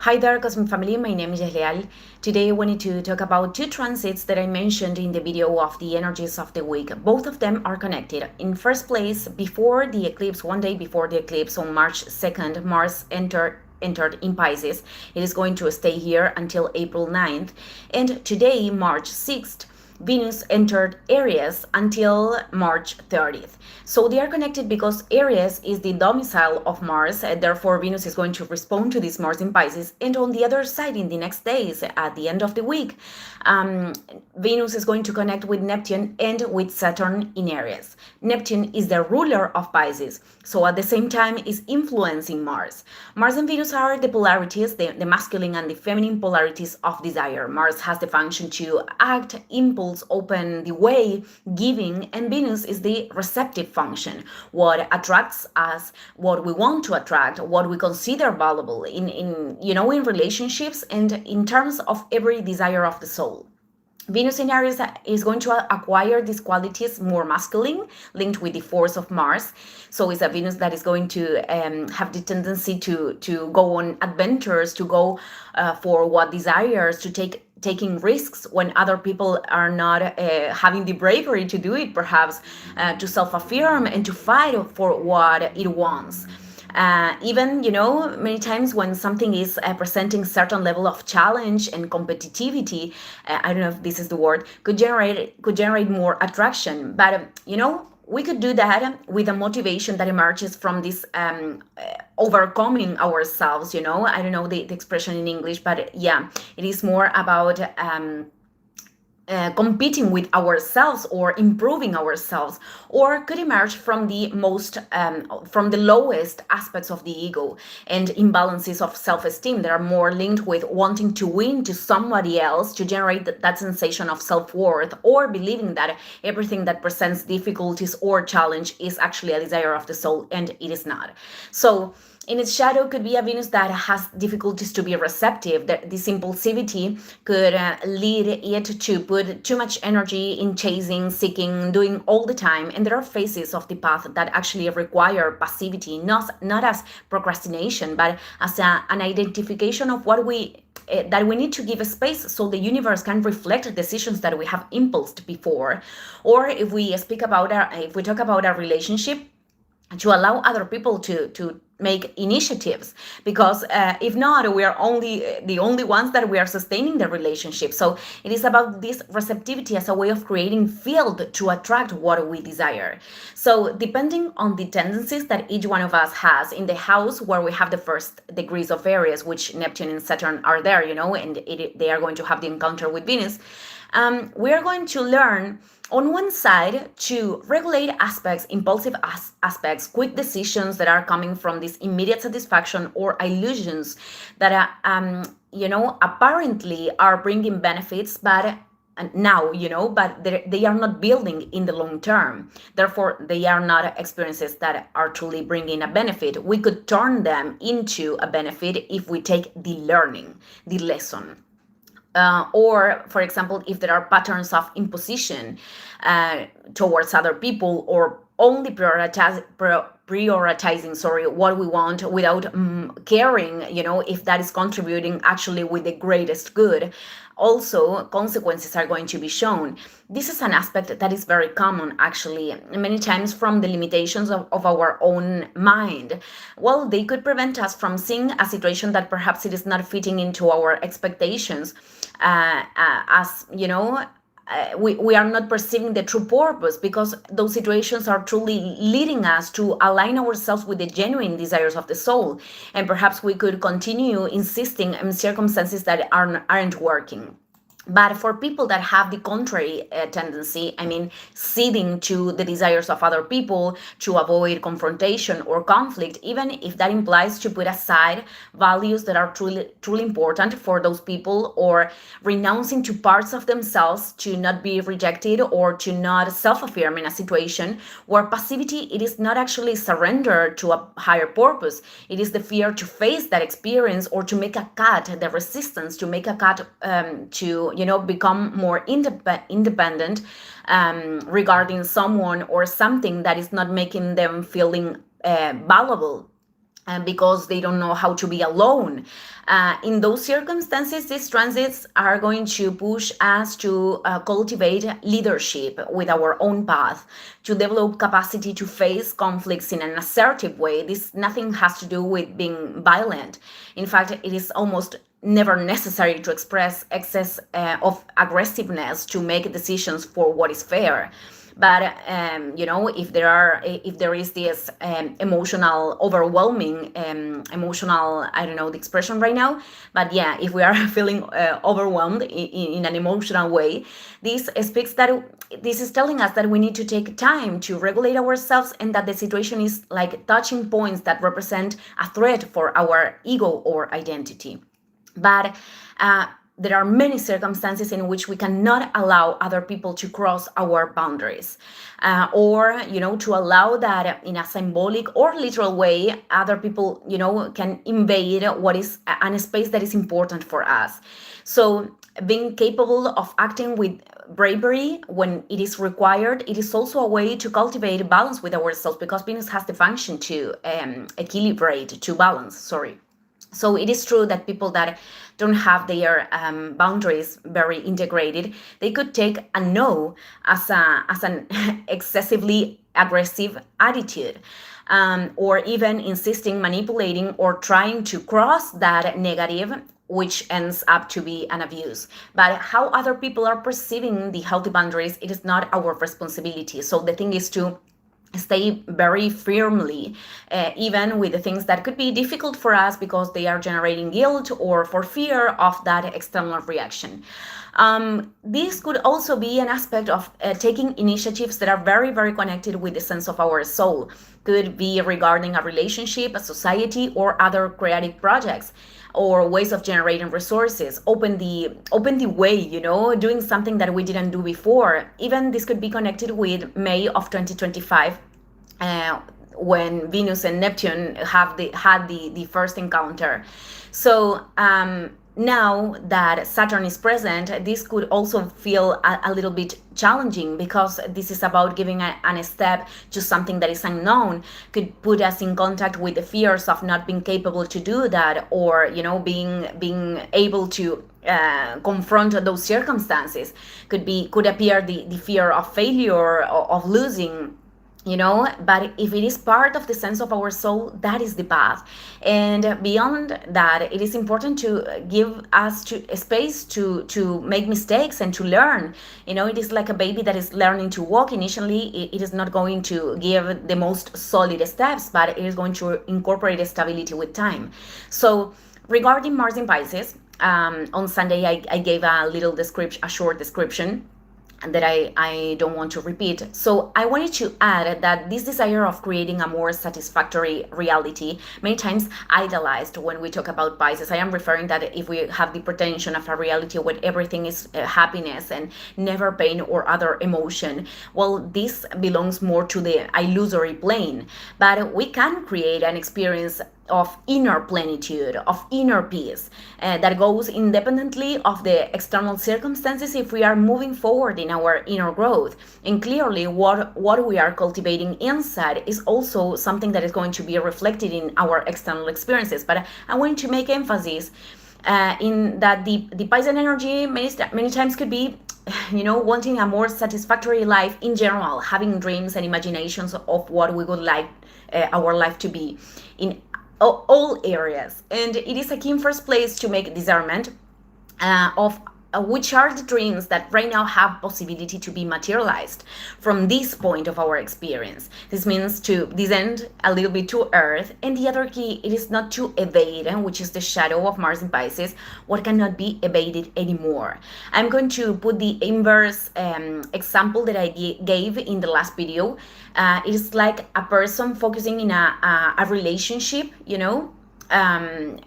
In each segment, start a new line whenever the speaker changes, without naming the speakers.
Hi there, Cosmic Family. My name is Leal. Today I wanted to talk about two transits that I mentioned in the video of the energies of the week. Both of them are connected. In first place, before the eclipse, one day before the eclipse on March 2nd, Mars entered in Pisces. It is going to stay here until April 9th. And today, March 6th, Venus entered Aries until March 30th. So they are connected because Aries is the domicile of Mars, and therefore Venus is going to respond to this Mars in Pisces. And on the other side, in the next days, at the end of the week, Venus is going to connect with Neptune and with Saturn in Aries. Neptune is the ruler of Pisces, so at the same time is influencing Mars. Mars and Venus are the polarities, the masculine and the feminine polarities of desire. Mars has the function to act, impulse, open the way, giving, and Venus is the receptive function, what attracts us, what we want to attract, what we consider valuable in relationships and in terms of every desire of the soul. Venus in Aries is going to acquire these qualities more masculine, linked with the force of Mars. So it's a Venus that is going to have the tendency to go on adventures, to go for what desires, to taking risks when other people are not having the bravery to do it, perhaps to self-affirm and to fight for what it wants. Even many times when something is presenting certain level of challenge and competitivity, I don't know if this is the word, could generate more attraction, but we could do that with a motivation that emerges from this overcoming ourselves. I don't know the expression in English, but yeah, it is more about competing with ourselves or improving ourselves, or could emerge from the from the lowest aspects of the ego and imbalances of self-esteem that are more linked with wanting to win to somebody else, to generate that sensation of self-worth, or believing that everything that presents difficulties or challenge is actually a desire of the soul, and it is not. So in its shadow could be a Venus that has difficulties to be receptive. This impulsivity could lead it to put too much energy in chasing, seeking, doing all the time. And there are phases of the path that actually require passivity, not as procrastination, but as an identification of what that we need to give a space so the universe can reflect decisions that we have impulsed before. Or if we talk about our relationship, to allow other people to make initiatives, because if not, we are the only ones that we are sustaining the relationship. So it is about this receptivity as a way of creating field to attract what we desire. So depending on the tendencies that each one of us has in the house where we have the first degrees of Aries, which Neptune and Saturn are there, and they are going to have the encounter with Venus, we are going to learn on one side to regulate aspects, impulsive aspects, quick decisions that are coming from this immediate satisfaction or illusions that apparently are bringing benefits, but now, but they are not building in the long term. Therefore, they are not experiences that are truly bringing a benefit. We could turn them into a benefit if we take the learning, the lesson. Or, for example, if there are patterns of imposition towards other people, or only prioritizing what we want without caring, if that is contributing actually with the greatest good, also consequences are going to be shown. This is an aspect that is very common, actually, many times from the limitations of our own mind. Well, they could prevent us from seeing a situation that perhaps it is not fitting into our expectations, as we are not perceiving the true purpose, because those situations are truly leading us to align ourselves with the genuine desires of the soul, and perhaps we could continue insisting in circumstances that aren't working. But for people that have the contrary tendency, ceding to the desires of other people to avoid confrontation or conflict, even if that implies to put aside values that are truly important for those people, or renouncing to parts of themselves to not be rejected or to not self-affirm in a situation where passivity, it is not actually surrender to a higher purpose. It is the fear to face that experience, or to make a cut, the resistance to make a cut, to become more independent regarding someone or something that is not making them feeling valuable. because they don't know how to be alone. In those circumstances, these transits are going to push us to cultivate leadership with our own path, to develop capacity to face conflicts in an assertive way. This nothing has to do with being violent. In fact, it is almost never necessary to express excess of aggressiveness to make decisions for what is fair. But if there is this emotional overwhelming emotional, I don't know the expression right now, but yeah, if we are feeling overwhelmed in an emotional way, this is telling us that we need to take time to regulate ourselves, and that the situation is like touching points that represent a threat for our ego or identity. But there are many circumstances in which we cannot allow other people to cross our boundaries, or to allow that in a symbolic or literal way other people can invade what is a space that is important for us. So being capable of acting with bravery when it is required, it is also a way to cultivate balance with ourselves, because Venus has the function to equilibrate, to balance, sorry. So it is true that people that don't have their boundaries very integrated, they could take a no as an excessively aggressive attitude, or even insisting, manipulating, or trying to cross that negative, which ends up to be an abuse. But how other people are perceiving the healthy boundaries, it is not our responsibility. So the thing is to stay very firmly, even with the things that could be difficult for us because they are generating guilt or for fear of that external reaction. This could also be an aspect of taking initiatives that are very, very connected with the sense of our soul. Could be regarding a relationship, a society, or other creative projects, or ways of generating resources. Open the way, doing something that we didn't do before. Even this could be connected with May of 2025, when Venus and Neptune had the first encounter. So now that Saturn is present, this could also feel a little bit challenging, because this is about giving a step to something that is unknown. Could put us in contact with the fears of not being capable to do that, or being able to confront those circumstances. Could appear the fear of failure, of losing. But if it is part of the sense of our soul, that is the path. And beyond that, it is important to give us a space to make mistakes and to learn. It is like a baby that is learning to walk. Initially, it is not going to give the most solid steps, but it is going to incorporate stability with time. So regarding Mars in Pisces, on Sunday, I gave a short description that I don't want to repeat. So I wanted to add that this desire of creating a more satisfactory reality, many times idolized when we talk about Pisces, I am referring that if we have the pretension of a reality where everything is happiness and never pain or other emotion, well, this belongs more to the illusory plane. But we can create an experience of inner plenitude, of inner peace, that goes independently of the external circumstances if we are moving forward in our inner growth. And clearly what we are cultivating inside is also something that is going to be reflected in our external experiences. But I want to make emphasis in that the Pisces energy many times could be wanting a more satisfactory life in general, having dreams and imaginations of what we would like our life to be in all areas. And it is a key in first place to make discernment of which are the dreams that right now have possibility to be materialized from this point of our experience. This means to descend a little bit to earth. And the other key, it is not to evade, which is the shadow of Mars in Pisces, what cannot be evaded anymore. I'm going to put the inverse example that I gave in the last video. It is like a person focusing in a relationship,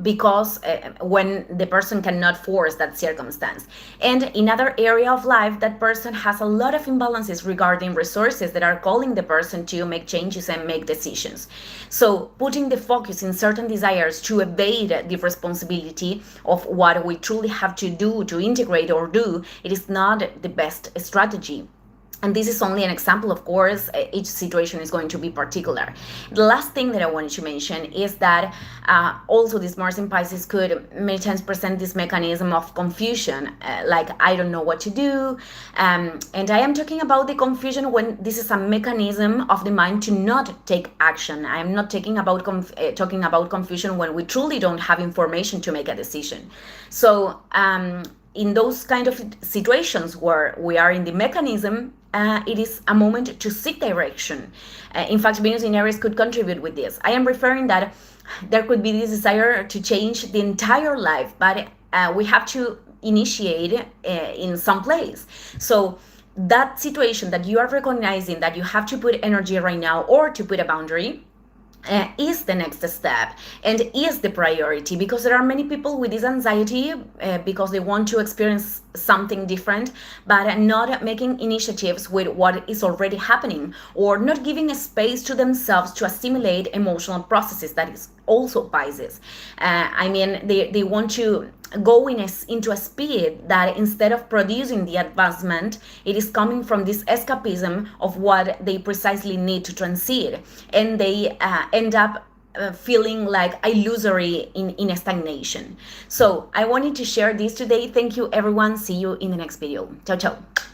because when the person cannot force that circumstance. And in other area of life, that person has a lot of imbalances regarding resources that are calling the person to make changes and make decisions. So putting the focus in certain desires to evade the responsibility of what we truly have to do to integrate or do, it is not the best strategy. And this is only an example, of course. Each situation is going to be particular. The last thing that I wanted to mention is that also this Mars in Pisces could many times present this mechanism of confusion, like I don't know what to do. And I am talking about the confusion when this is a mechanism of the mind to not take action. I am not talking about confusion when we truly don't have information to make a decision. So in those kind of situations where we are in the mechanism, it is a moment to seek direction. In fact, Venus in Aries could contribute with this. I am referring that there could be this desire to change the entire life, but we have to initiate in some place. So that situation that you are recognizing that you have to put energy right now or to put a boundary, is the next step and is the priority, because there are many people with this anxiety because they want to experience something different, but not making initiatives with what is already happening, or not giving a space to themselves to assimilate emotional processes. That is also Pisces. I mean, they want to go into a speed that instead of producing the advancement, it is coming from this escapism of what they precisely need to transit, and they end up feeling like illusory in a stagnation. So I wanted to share this today. Thank you, everyone. See you in the next video. Ciao, ciao.